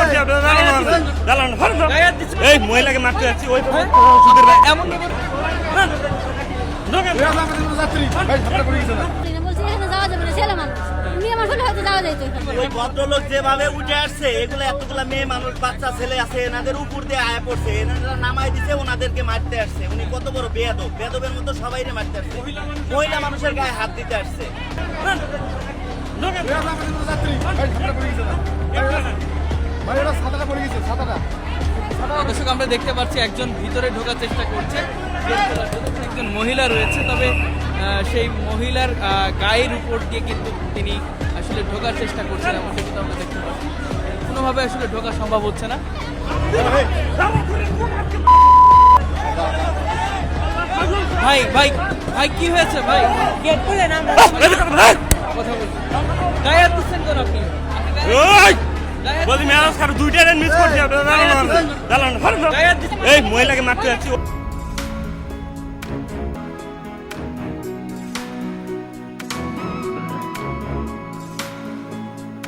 করছি দালান এই মহিলাকে মারতে যাচ্ছি ওই সুধীর ভাই এমন বলছি এখানে যাওয়া যাবে না, ছেলে মানুষ মেয়ে মানুষ হলে হয়তো যাওয়া যাইতো। ওই ভদ্রলোক যেভাবে উঠে আসছে, এগুলো এতগুলা মেয়ে মানুষ বাচ্চা ছেলে আছে, এনাদের উপর দিয়ে আয়া পড়ছে, এনারা নামাই দিছে, ওনাদেরকে মারতে আসছে। উনি কত বড় বেয়াদব, বেয়াদবের মতো সবাইরে মারতে আসছে, মহিলা মানুষের গায়ে হাত দিতে আসছে। দর্শক আমরা দেখতে পাচ্ছি একজন ভিতরে ঢোকার চেষ্টা করছে, একজন মহিলা রয়েছে, তবে সেই মহিলার গায়ের উপর দিয়ে কিন্তু তিনি আসলে ঢোকার চেষ্টা করছেন, এমনটা কিন্তু আমরা দেখতে পাচ্ছি। কোনোভাবে আসলে ঢোকা সম্ভব হচ্ছে না। ভাই ভাই ভাই কি হয়েছে ভাই? গেট খুলে না, কথা বলছি। গায়ে হাত দিচ্ছেন কেন আপনি? বলছি ম্যাচ দুইটা রান মিস করছি দালান এই মহিলাকে মারতে যাচ্ছি।